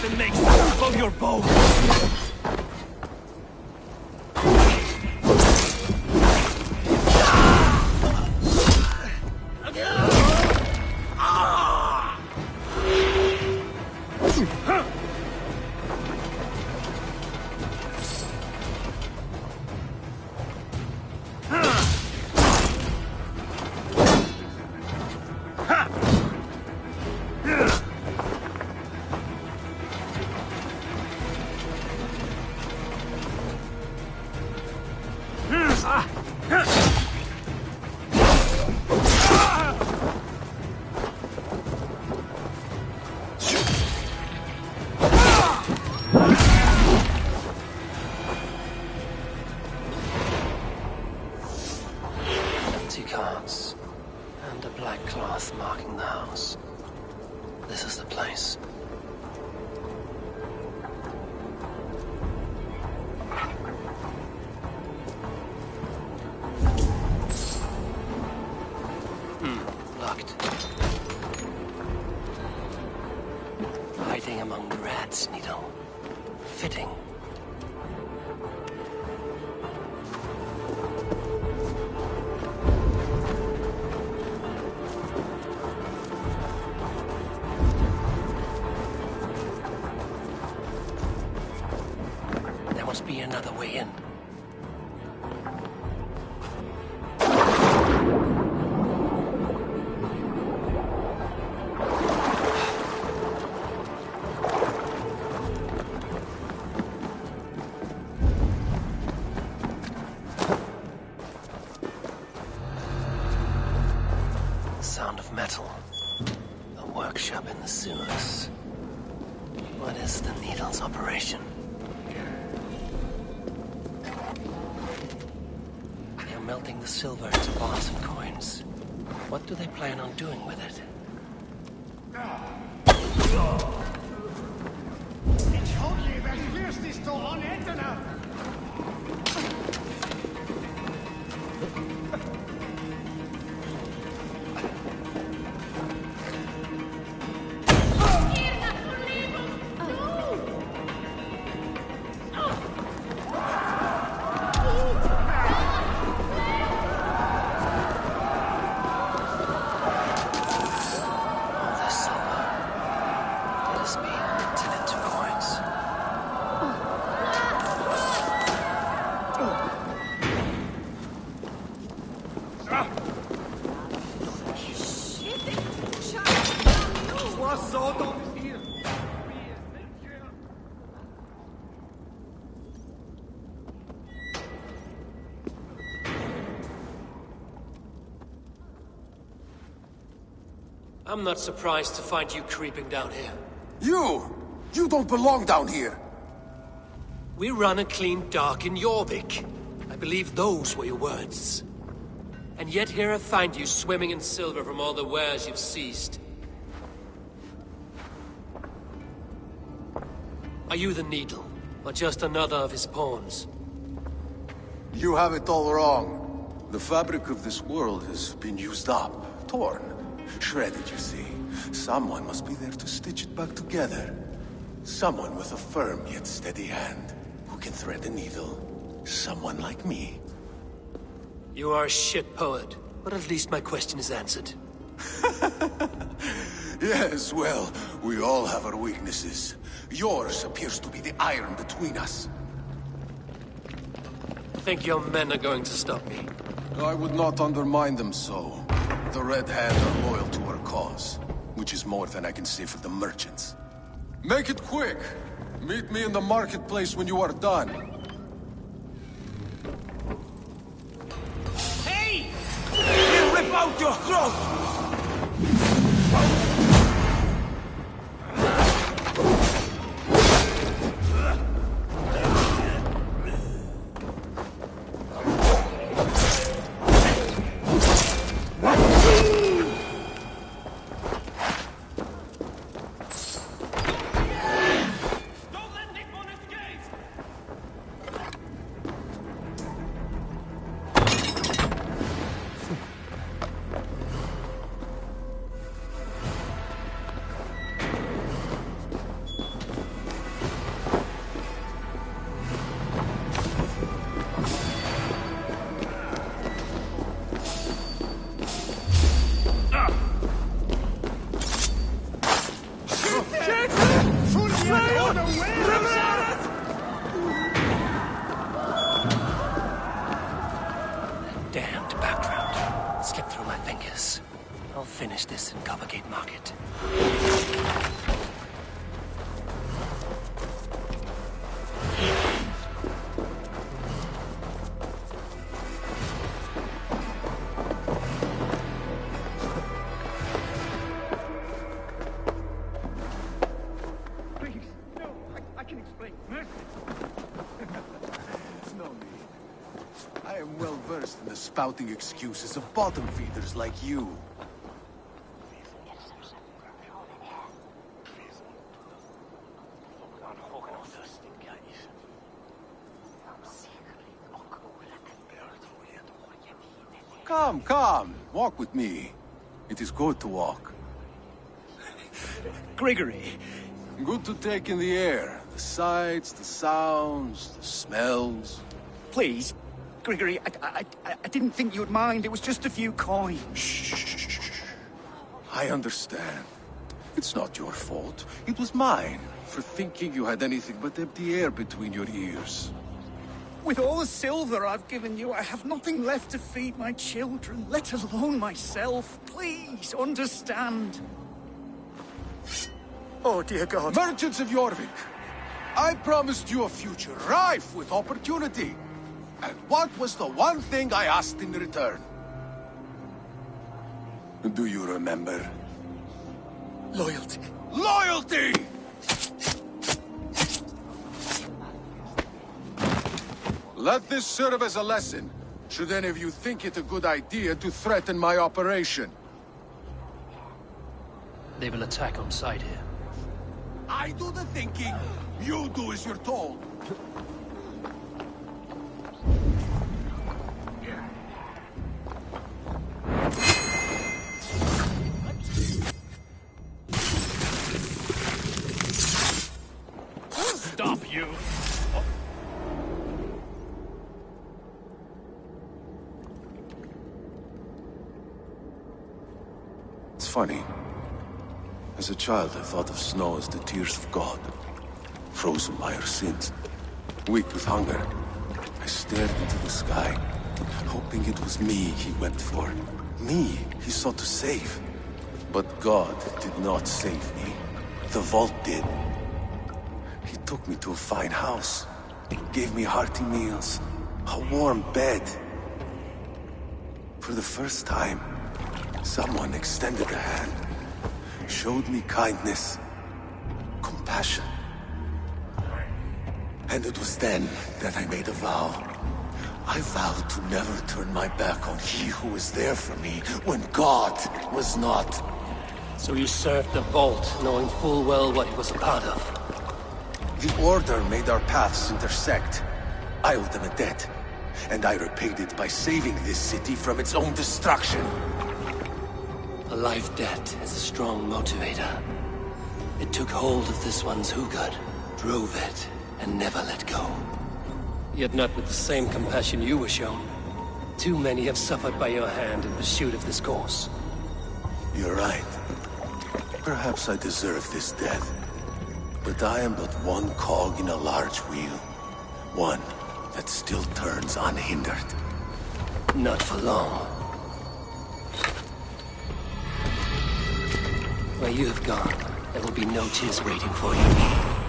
and make soup of your bones! Empty carts and a black cloth marking the house. This is the place. Locked. Hiding among the rats, Needle. Fitting. There must be another way in. Sound of metal. A workshop in the sewers. What is the Needle's operation? They're melting the silver into bars and coins. What do they plan on doing with it? I'm not surprised to find you creeping down here. You! You don't belong down here! We run a clean dock in Jorvik. I believe those were your words. And yet here I find you swimming in silver from all the wares you've seized. Are you the Needle, or just another of his pawns? You have it all wrong. The fabric of this world has been used up, torn, shredded, you see. Someone must be there to stitch it back together. Someone with a firm yet steady hand, who can thread a needle. Someone like me. You are a shit poet, but at least my question is answered. Yes, well, we all have our weaknesses. Yours appears to be the iron between us. Think your men are going to stop me? I would not undermine them so. The Red Hand are loyal to our cause, which is more than I can say for the merchants. Make it quick! Meet me in the marketplace when you are done. Hey! We'll rip out your throat! Damned background. Slipped through my fingers. I'll finish this in Coppergate Market. Please, no, I can explain. Mercy. No need. I am well versed in the spouting excuses of bottom feeders like you. Come, come. Walk with me. It is good to walk. Gregory. Good to take in the air. The sights, the sounds, the smells. Please, Gregory, I didn't think you'd mind. It was just a few coins. Shh. I understand. It's not your fault. It was mine, for thinking you had anything but empty air between your ears. With all the silver I've given you, I have nothing left to feed my children, let alone myself. Please, understand. Oh, dear God. Merchants of Jorvik, I promised you a future rife with opportunity. And what was the one thing I asked in return? Do you remember? Loyalty. Loyalty! Let this serve as a lesson, should any of you think it a good idea to threaten my operation. They will attack on sight here. I do the thinking, you do as you're told. Stop you! It's funny. As a child, I thought of snow as the tears of God, frozen by our sins. Weak with hunger, I stared into the sky, hoping it was me he wept for. Me he sought to save. But God did not save me. The vault did. He took me to a fine house, gave me hearty meals, a warm bed. For the first time, someone extended a hand, showed me kindness, compassion. And it was then that I made a vow. I vowed to never turn my back on he who was there for me when God was not. So you served the Vault, knowing full well what it was a part of. The Order made our paths intersect. I owed them a debt, and I repaid it by saving this city from its own destruction. A life debt is a strong motivator. It took hold of this one's Hugad, drove it, and never let go. Yet not with the same compassion you were shown. Too many have suffered by your hand in pursuit of this course. You're right. Perhaps I deserve this death. But I am but one cog in a large wheel. One that still turns unhindered. Not for long. Where you have gone, there will be no tears waiting for you.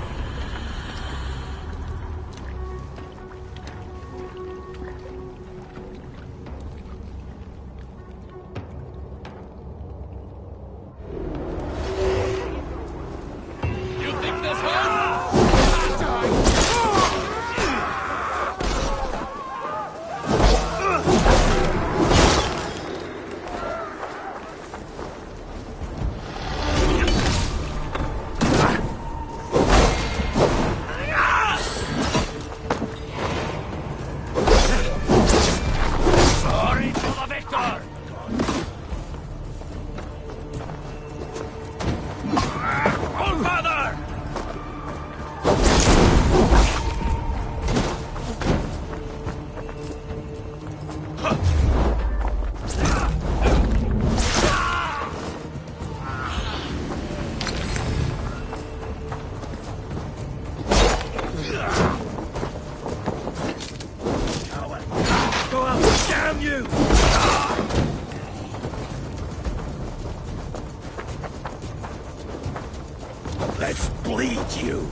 Let's bleed you!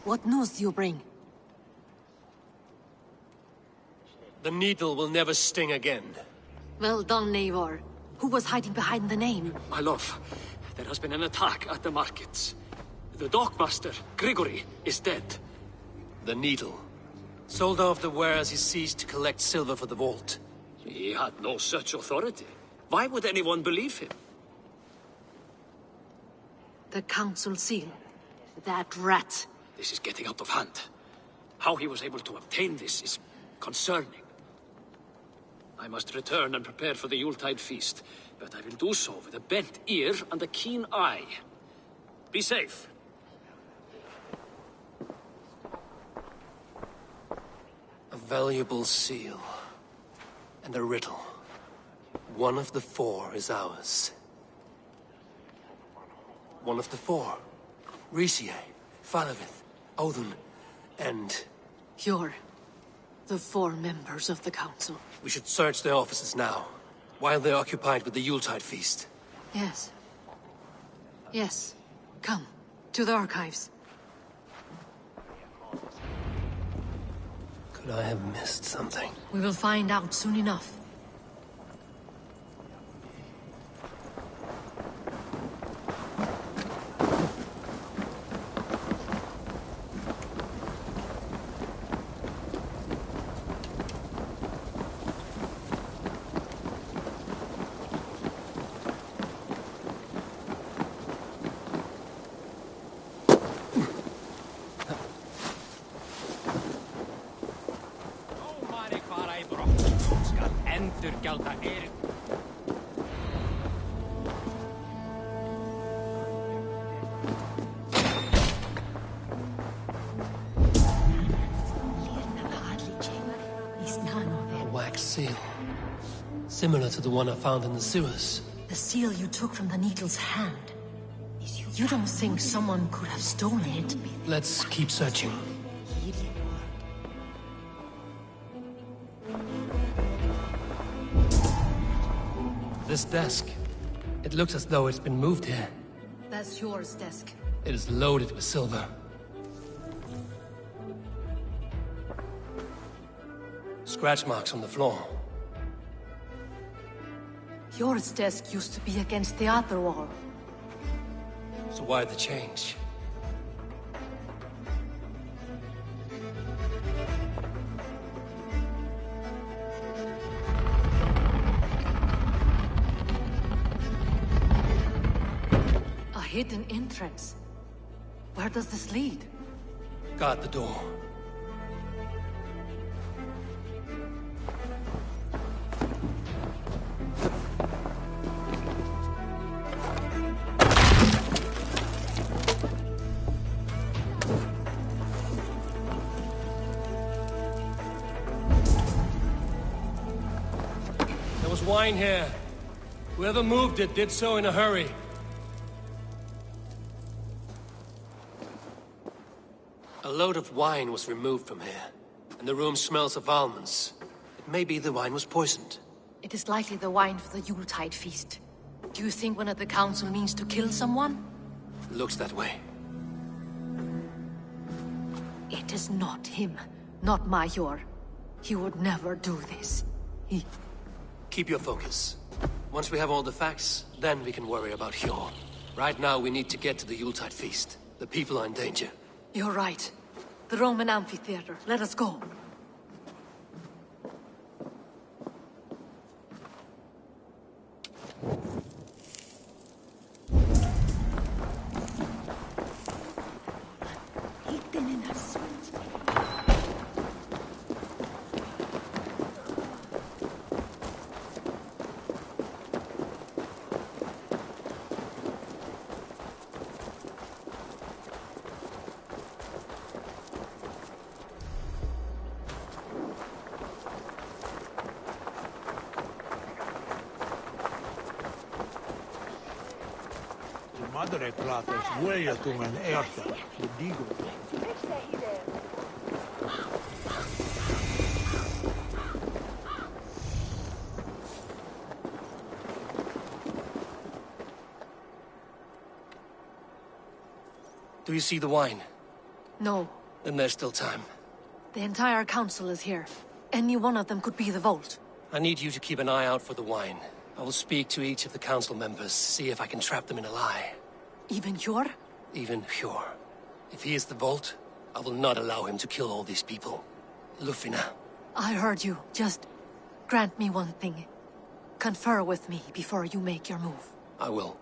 What news do you bring? The needle will never sting again. Well done, Eivor. Who was hiding behind the name? My love, there has been an attack at the markets. The dockmaster, Grigory, is dead. The needle. Sold off the wares he seized to collect silver for the vault. He had no such authority. Why would anyone believe him? The council seal. That rat. This is getting out of hand. How he was able to obtain this is concerning. I must return and prepare for the Yuletide feast, but I will do so with a bent ear and a keen eye. Be safe. A valuable seal. And a riddle. One of the four is ours. One of the four. Risie, Falavith, Odin, and... You're the four members of the council. We should search their offices now, while they're occupied with the Yuletide feast. Yes. Yes. Come, to the archives. Could I have missed something? We will find out soon enough. A wax seal. Similar to the one I found in the sewers. The seal you took from the needle's hand. You don't think someone could have stolen it? Let's keep searching. This desk. It looks as though it's been moved here. That's yours, desk. It is loaded with silver. Scratch marks on the floor. Yours desk used to be against the other wall. So why the change? A hidden entrance. Where does this lead? Guard the door. There was wine here. Whoever moved it did so in a hurry. A load of wine was removed from here, and the room smells of almonds. It may be the wine was poisoned. It is likely the wine for the Yuletide feast. Do you think one of the council means to kill someone? Looks that way. It is not him, not Major. He would never do this. Keep your focus. Once we have all the facts, Then we can worry about Hjor. Right now, we need to get to the Yuletide feast. The people are in danger. You're right. The Roman amphitheater. Let us go. Madre plates vueletungen erta, de digo. Do you see the wine? No. Then there's still time. The entire council is here. Any one of them could be the Vault. I need you to keep an eye out for the wine. I will speak to each of the council members, see if I can trap them in a lie. Even Hjor? Even Hjor. If he is the Vault, I will not allow him to kill all these people. Lufina. I heard you. Just grant me one thing. Confer with me before you make your move. I will.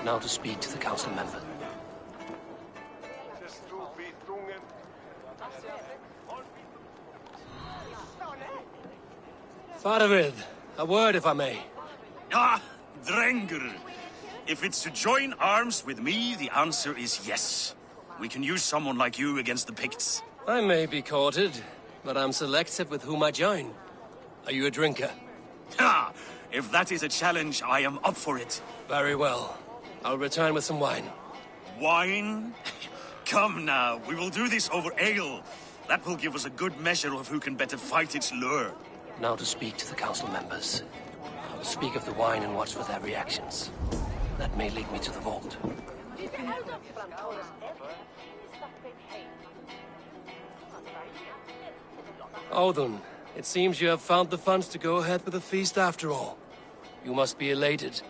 Now to speak to the council member. Faravid, a word if I may. Ah, Drenger. If it's to join arms with me, the answer is yes. We can use someone like you against the Picts. I may be courted, but I'm selective with whom I join. Are you a drinker? Ha! If that is a challenge, I am up for it. Very well. I'll return with some wine. Wine? Come now, we will do this over ale. That will give us a good measure of who can better fight its lure. Now to speak to the council members. I will speak of the wine and watch for their reactions. That may lead me to the Vault. Odun, it seems you have found the funds to go ahead with the feast after all. You must be elated.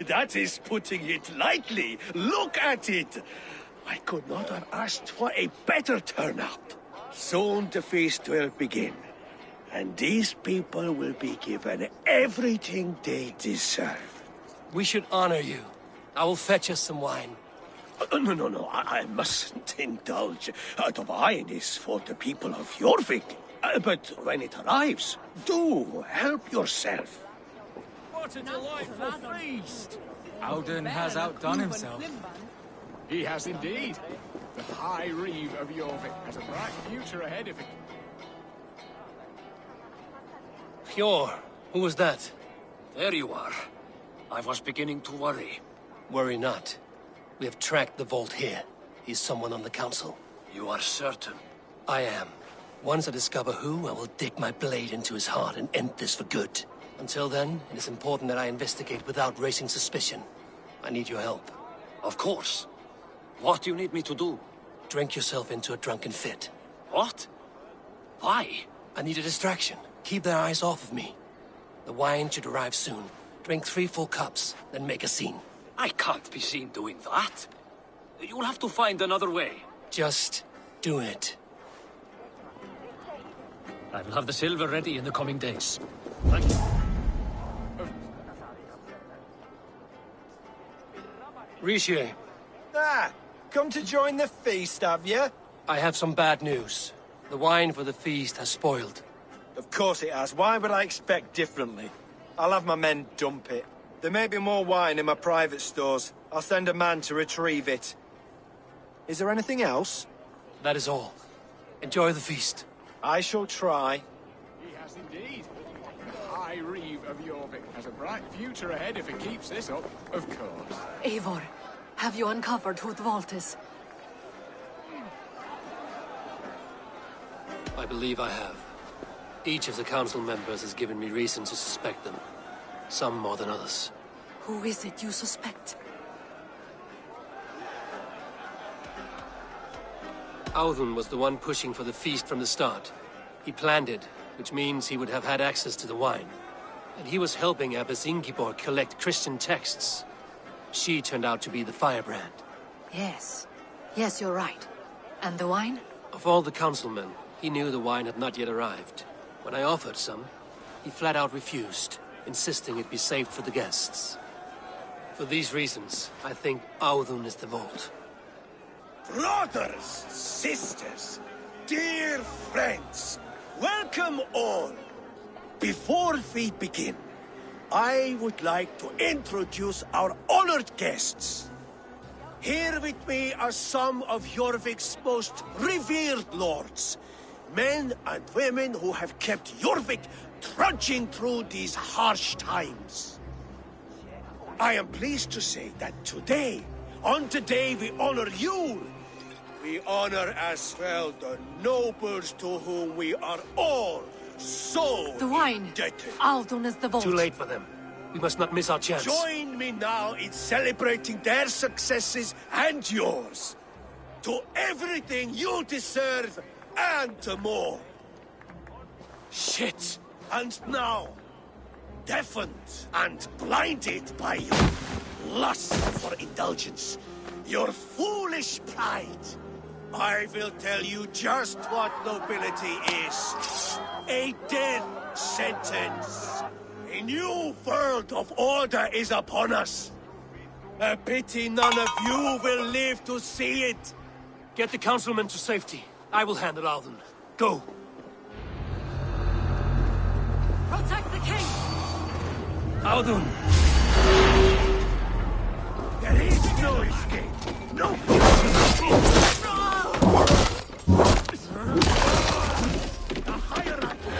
That is putting it lightly. Look at it. I could not have asked for a better turnout. Soon the feast will begin, and these people will be given everything they deserve. We should honor you. I will fetch us some wine. No, I mustn't indulge. The wine is for the people of Jorvik. But when it arrives, do help yourself. What a delightful feast! Odin has outdone himself. He has indeed. The High Reeve of Jorvik has a bright future ahead of him. Hjor, who was that? There you are. I was beginning to worry. Worry not. We have tracked the Vault here. He's someone on the council. You are certain? I am. Once I discover who, I will dig my blade into his heart and end this for good. Until then, it is important that I investigate without raising suspicion. I need your help. Of course. What do you need me to do? Drink yourself into a drunken fit. What? Why? I need a distraction. Keep their eyes off of me. The wine should arrive soon. Drink 3 full cups, then make a scene. I can't be seen doing that. You'll have to find another way. Just do it. I will have the silver ready in the coming days. Thank you. Rishi, Come to join the feast, have you? I have some bad news. The wine for the feast has spoiled. Of course it has. Why would I expect differently? I'll have my men dump it. There may be more wine in my private stores. I'll send a man to retrieve it. Is there anything else? That is all. Enjoy the feast. I shall try. He has indeed. The High Reeve of Jorvik has a bright future ahead if it keeps this up, of course. Eivor, have you uncovered who the Vault is? I believe I have. Each of the council members has given me reason to suspect them. Some more than others. Who is it you suspect? Audun was the one pushing for the feast from the start. He planned it, which means he would have had access to the wine. And he was helping Abbess Ingeborg collect Christian texts. She turned out to be the firebrand. Yes. Yes, you're right. And the wine? Of all the councilmen, he knew the wine had not yet arrived. When I offered some, he flat out refused, insisting it be saved for the guests. For these reasons, I think Audun is the vault. Brothers, sisters, dear friends, welcome all. Before we begin, I would like to introduce our honored guests. Here with me are some of Jorvik's most revered lords. Men and women who have kept Jorvik trudging through these harsh times. I am pleased to say that today, on the day we honor Yule, we honor as well the nobles to whom we are all so the wine. indebted. Audun is the vault. Too late for them. We must not miss our chance. Join me now in celebrating their successes and yours. To everything you deserve and more. Shit! And now, deafened and blinded by your lust for indulgence, your foolish pride, I will tell you just what nobility is. A death sentence. A new world of order is upon us. A pity none of you will live to see it. Get the councilmen to safety. I will handle Audun. Go! Protect the king! Audun! There is no escape. No. The hierarchy.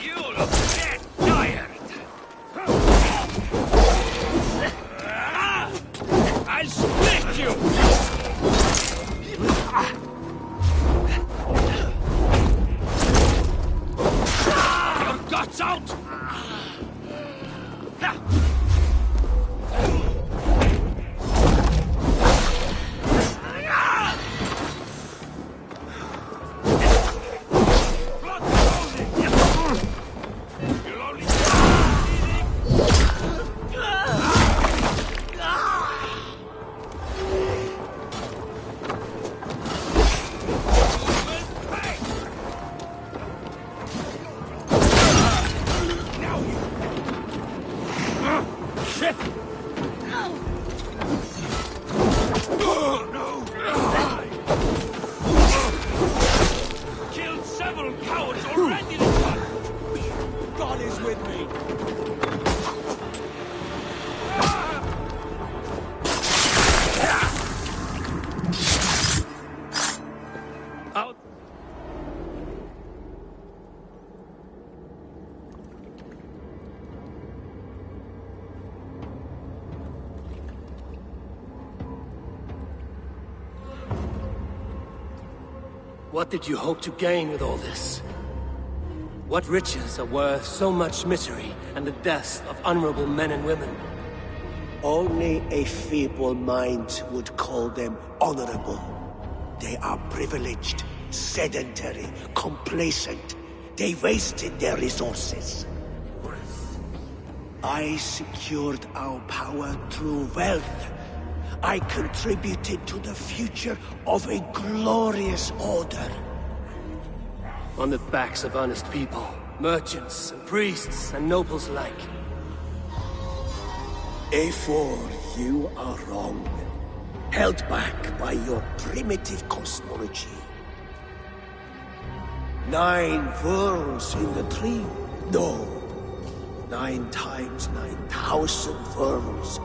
You look dead tired. I'll split you! Your guts out! Killed several cowards already this month. God is with me. Out. What did you hope to gain with all this? What riches are worth so much misery and the deaths of honorable men and women? Only a feeble mind would call them honorable. They are privileged, sedentary, complacent. They wasted their resources. I secured our power through wealth. I contributed to the future of a glorious order. On the backs of honest people, merchants and priests and nobles alike. Efor, you are wrong. Held back by your primitive cosmology. 9 worlds in the tree? No. 9 times 9,000 worlds.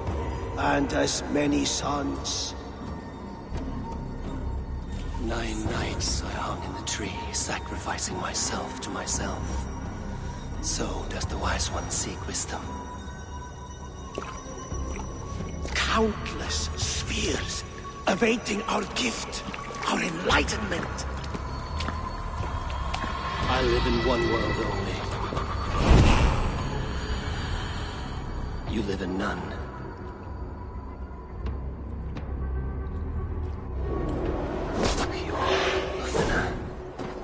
And as many suns. 9 nights I hung in the tree, sacrificing myself to myself. So does the wise one seek wisdom. Countless spheres awaiting our gift, our enlightenment. I live in one world only. You live in none.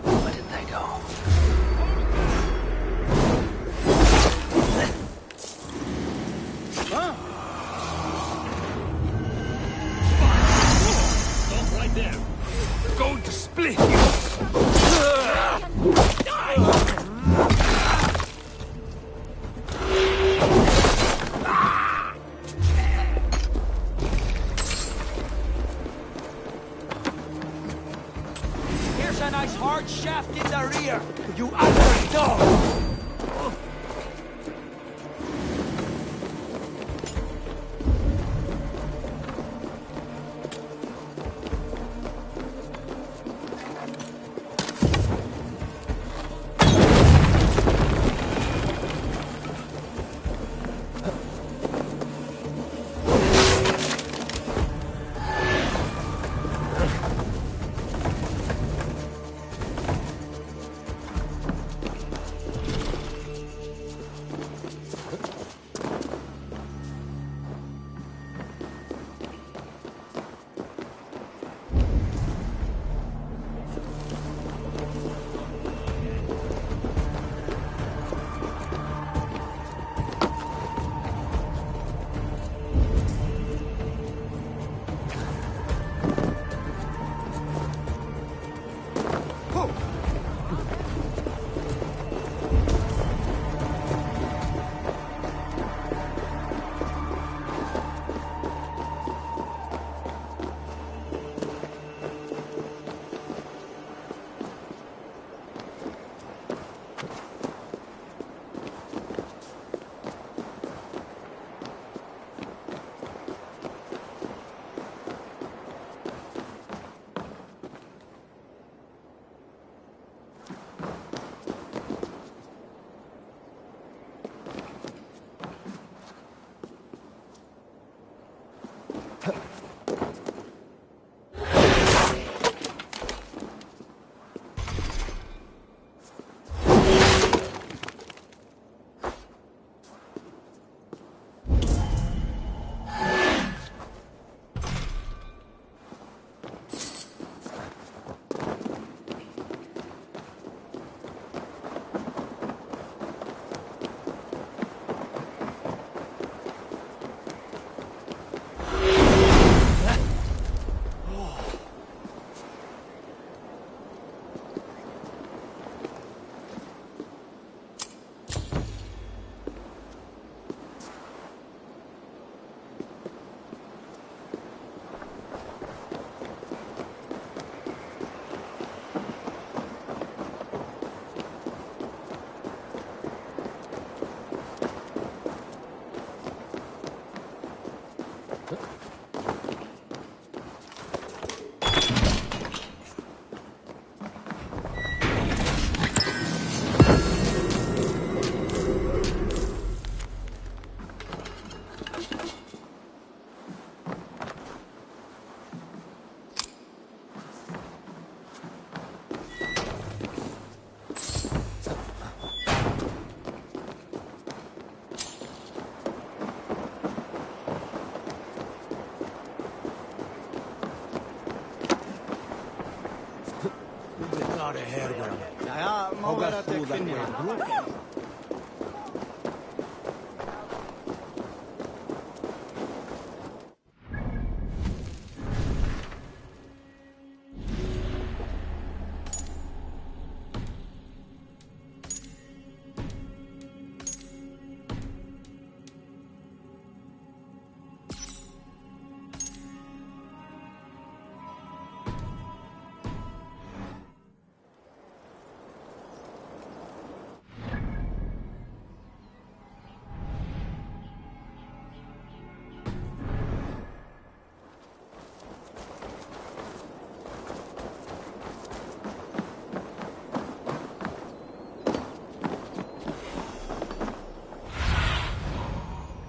Where did they go? Stop right there. We're going to split you. Here's a nice hard shaft in the rear. You ugly dog!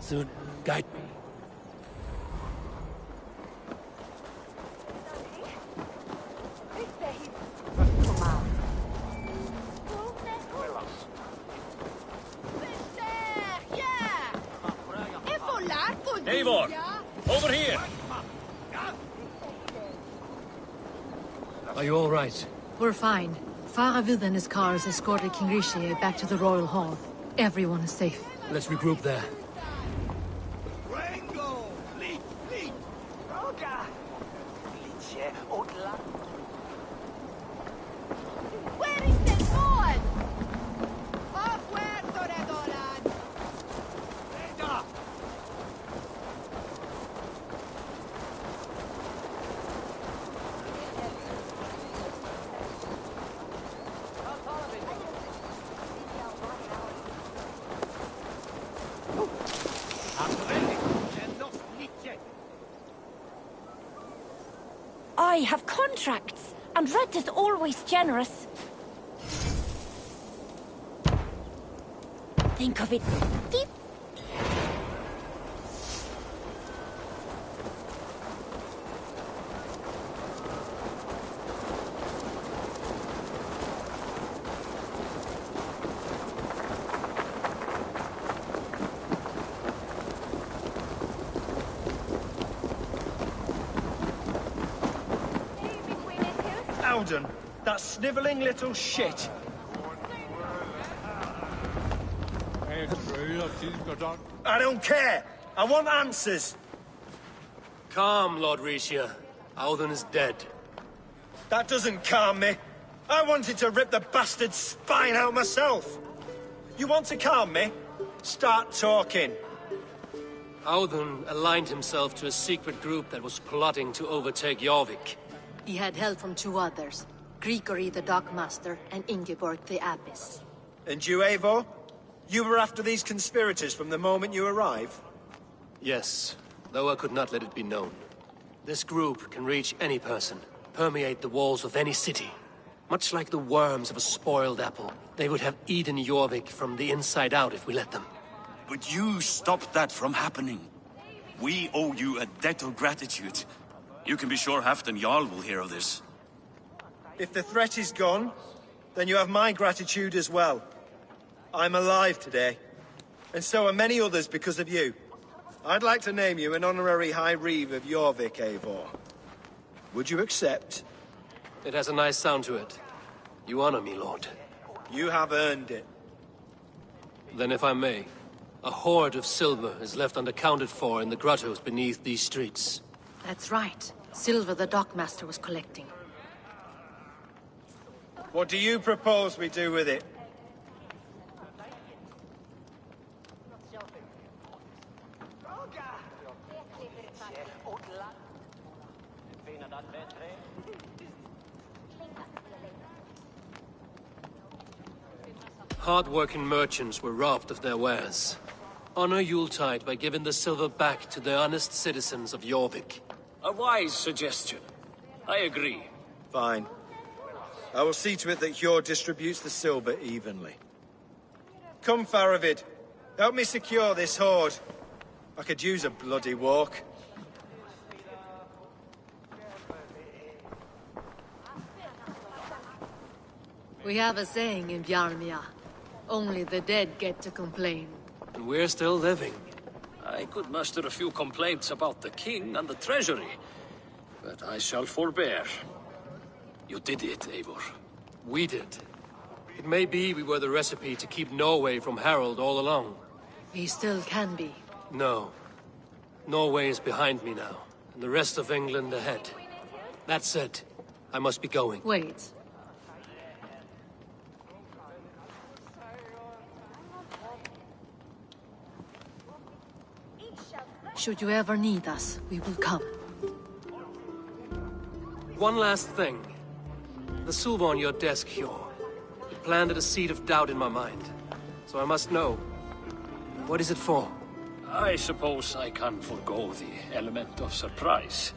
Soon, guide me. Eivor! Over here! Are you all right? We're fine. Faravid and his cars escorted King Rishi back to the Royal Hall. Everyone is safe. Let's regroup there. Where is the sword? Off where, Toredoran? I have contracts, and Red is always generous. Think of it deep. Alden, that snivelling little shit. I don't care. I want answers. Calm, Lord Rishia. Audun is dead. That doesn't calm me. I wanted to rip the bastard's spine out myself. You want to calm me? Start talking. Audun aligned himself to a secret group that was plotting to overtake Jorvik. He had help from two others. Grigory the Dockmaster and Ingeborg the Abbess. And you, Eivor? You were after these conspirators from the moment you arrived? Yes, though I could not let it be known. This group can reach any person, permeate the walls of any city. Much like the worms of a spoiled apple, they would have eaten Jorvik from the inside out if we let them. But you stopped that from happening. We owe you a debt of gratitude. You can be sure Halfdan Jarl will hear of this. If the threat is gone, then you have my gratitude as well. I'm alive today, and so are many others because of you. I'd like to name you an honorary High Reeve of Jorvik, Eivor. Would you accept? It has a nice sound to it. You honor me, Lord. You have earned it. Then if I may, a hoard of silver is left unaccounted for in the grottos beneath these streets. That's right. Silver the Dockmaster was collecting. What do you propose we do with it? Hard-working merchants were robbed of their wares. Honor Yuletide by giving the silver back to the honest citizens of Jorvik. A wise suggestion. I agree. Fine. I will see to it that Hjord distributes the silver evenly. Come, Faravid. Help me secure this hoard. I could use a bloody walk. We have a saying in Bjarmia. Only the dead get to complain. And we're still living. I could muster a few complaints about the king and the treasury, but I shall forbear. You did it, Eivor. We did. It may be we were the recipe to keep Norway from Harald all along. We still can be. No. Norway is behind me now, and the rest of England ahead. That said, I must be going. Wait. Should you ever need us, we will come. One last thing. The silver on your desk, Hjord. It planted a seed of doubt in my mind. So I must know. What is it for? I suppose I can forego the element of surprise.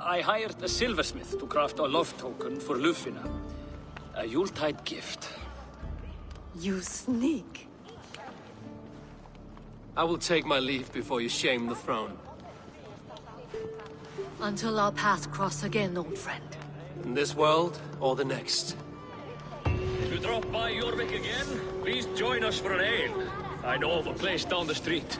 I hired a silversmith to craft a love token for Lufina. A Yuletide gift. You sneak. I will take my leave before you shame the throne. Until our paths cross again, old friend. In this world, or the next. If you drop by Jorvik again, please join us for an ale. I know of a place down the street.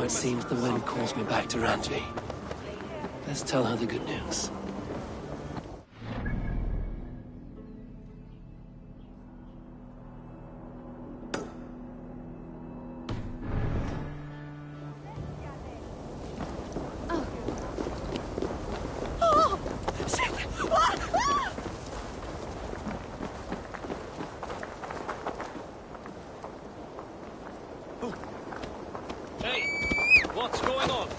It seems the wind calls me back to Randvi. Let's tell her the good news. What's going on?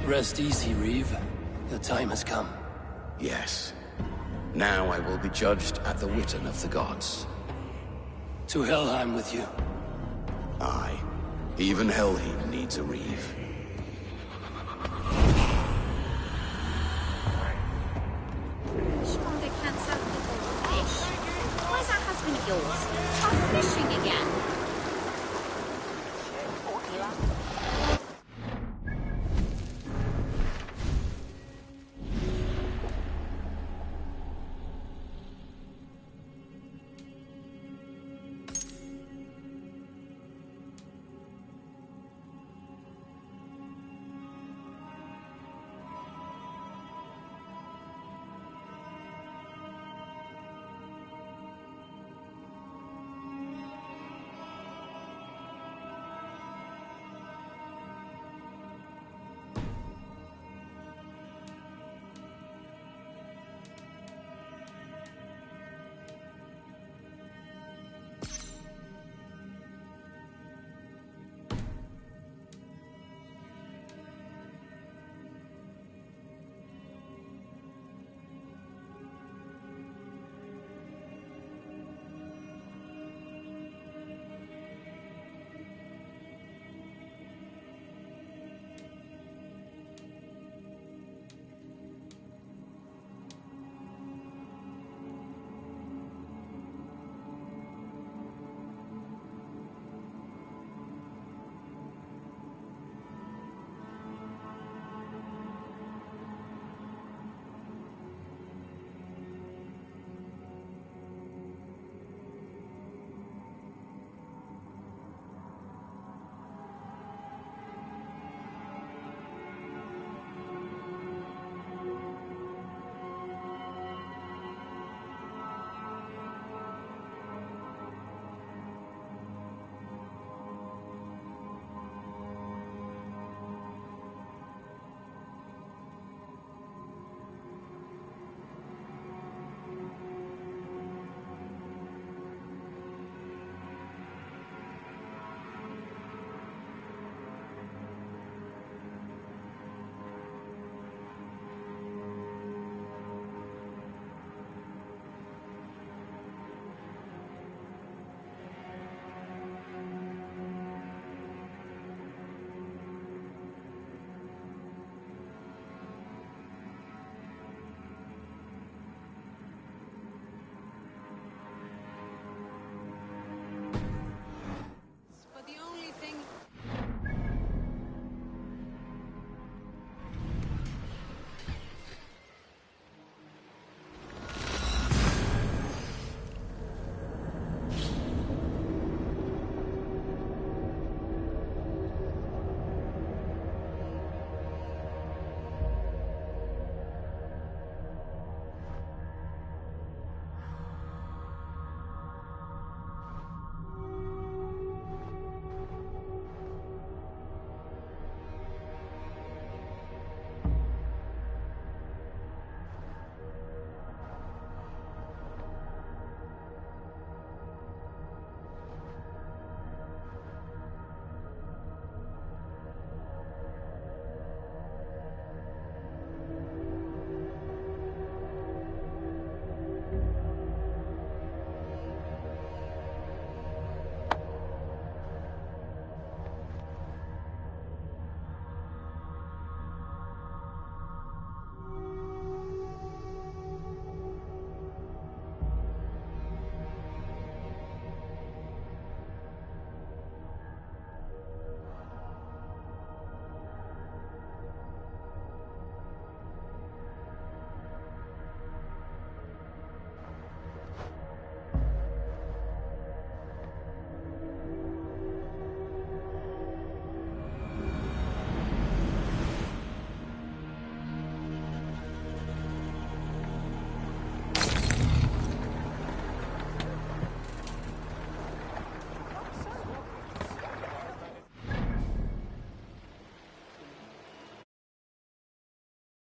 Rest easy, Reeve. The time has come. Yes. Now I will be judged at the Witten of the gods. To Helheim with you. Aye. Even Helheim needs a Reeve.